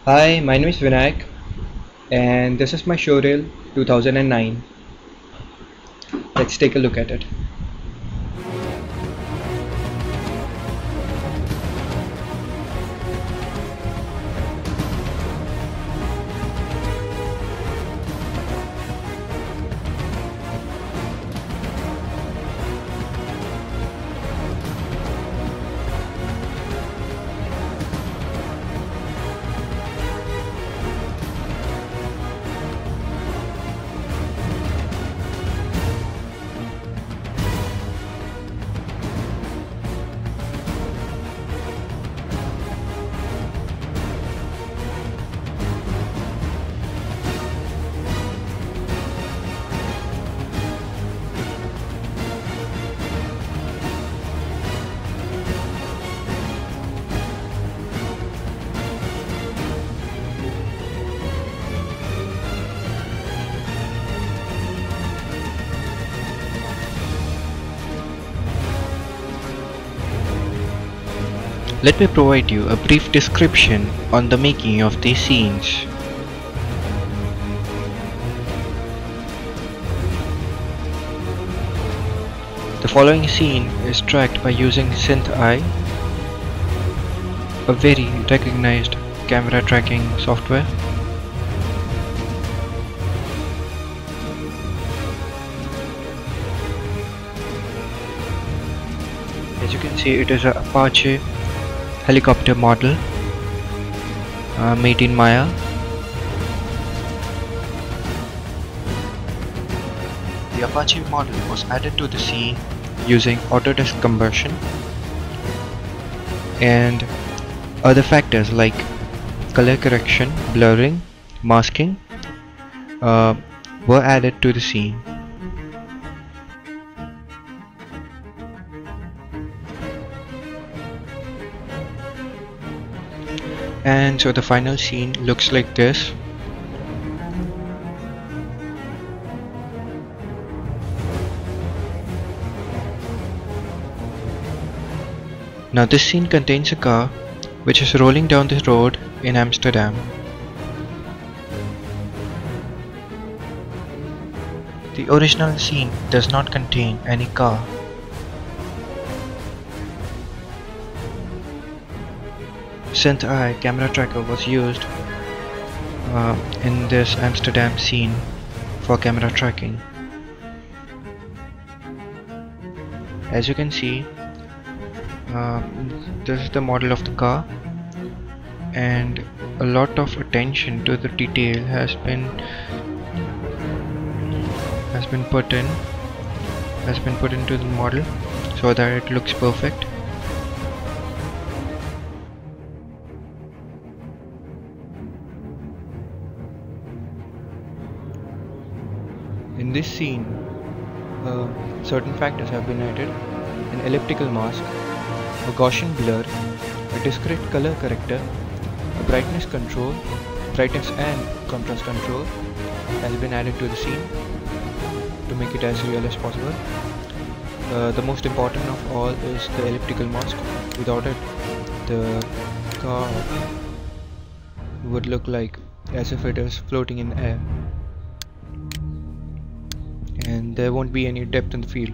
Hi, my name is Vinayak and this is my Showreel 2009. Let's take a look at it. Let me provide you a brief description on the making of these scenes. The following scene is tracked by using Synth Eye, a very recognized camera tracking software. As you can see, it is an Apache helicopter model made in Maya. The Apache model was added to the scene using Autodesk combustion, and other factors like color correction, blurring, masking uh, were added to the scene. And so the final scene looks like this. Now this scene contains a car which is rolling down the road in Amsterdam. The original scene does not contain any car. Synth Eye camera tracker was used in this Amsterdam scene for camera tracking. As you can see, this is the model of the car, and a lot of attention to the detail has been put into the model so that it looks perfect. In this scene, certain factors have been added: an elliptical mask, a Gaussian blur, a discrete color corrector, a brightness and contrast control has been added to the scene to make it as real as possible. The most important of all is the elliptical mask. Without it, the car would look like as if it is floating in the air, and there won't be any depth in the field.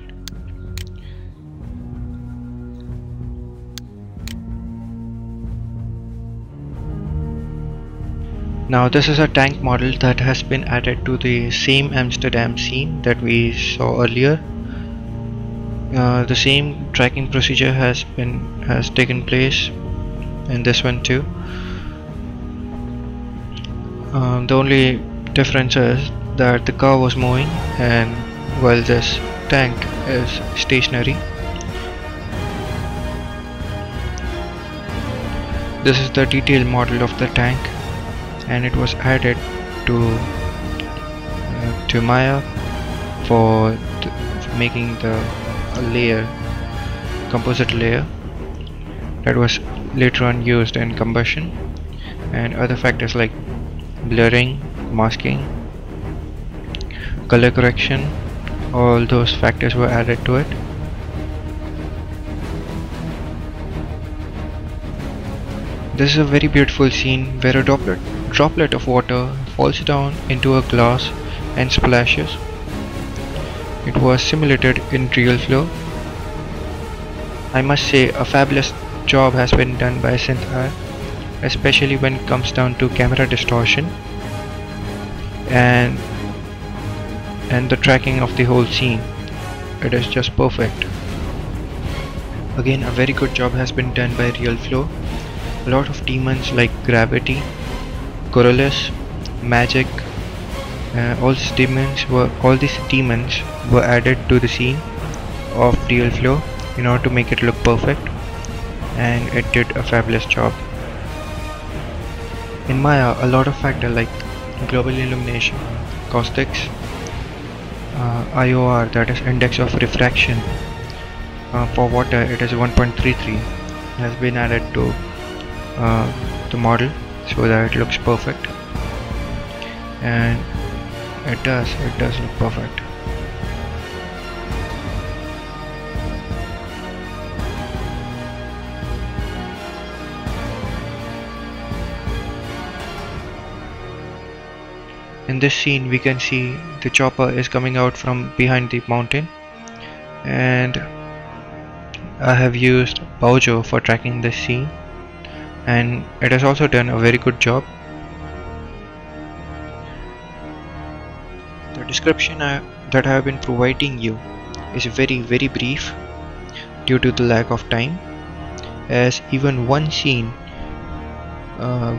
Now this is a tank model that has been added to the same Amsterdam scene that we saw earlier. The same tracking procedure has taken place in this one too. The only difference is that the car was moving, and while this tank is stationary. This is the detailed model of the tank, and it was added to Maya for making the composite layer that was later on used in combustion, and other factors like blurring, masking, color correction, all those factors were added to it. This is a very beautiful scene where a droplet of water falls down into a glass and splashes. It was simulated in real flow. I must say a fabulous job has been done by Synthia, especially when it comes down to camera distortion and the tracking of the whole scene. It is just perfect. Again, a very good job has been done by Real Flow. A lot of demons like Gravity, Corollas, Magic, all these demons were added to the scene of Real Flow in order to make it look perfect, and it did a fabulous job. In Maya, a lot of factors like global illumination, caustics, IOR, that is index of refraction, for water it is 1.33, has been added to the model so that it looks perfect, and it does look perfect. In this scene we can see the chopper is coming out from behind the mountain, and I have used Bojo for tracking this scene, and it has also done a very good job. The description that I have been providing you is very brief due to the lack of time, as even one scene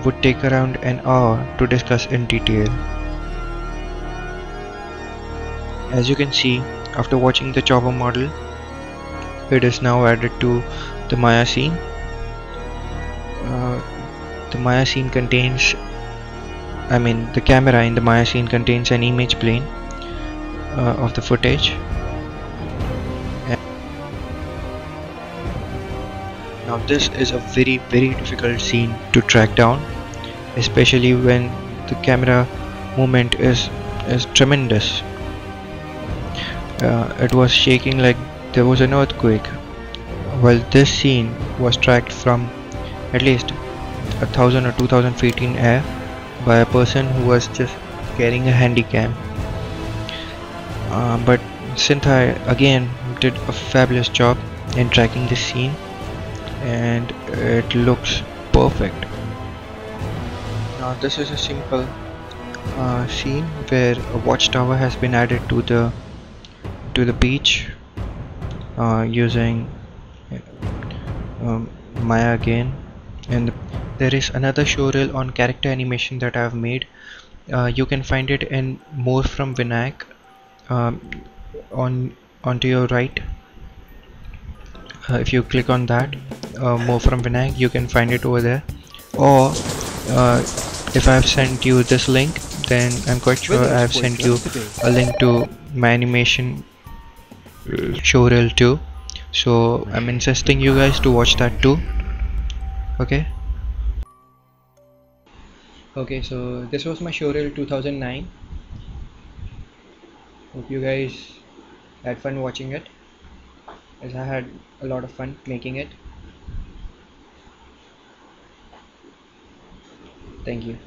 would take around an hour to discuss in detail. As you can see, after watching the chopper model, it is now added to the Maya scene. The Maya scene contains, the camera in the Maya scene contains an image plane of the footage. Now this is a very difficult scene to track down, especially when the camera movement is tremendous. It was shaking like there was an earthquake. Well, this scene was tracked from at least 1,000 or 2,000 feet in air by a person who was just carrying a handy cam. But Synthia again did a fabulous job in tracking this scene, and it looks perfect. Now this is a simple scene where a watchtower has been added to the beach using Maya again, and there is another showreel on character animation that I have made. You can find it in More from Vinayak, onto your right. If you click on that, More from Vinayak, you can find it over there. Or if I have sent you this link, then I'm quite sure I have sent you a link to my animation showreel too. So I'm insisting you guys to watch that too. Okay. Okay, so this was my Showreel 2009. Hope you guys had fun watching it, as I had a lot of fun making it. Thank you.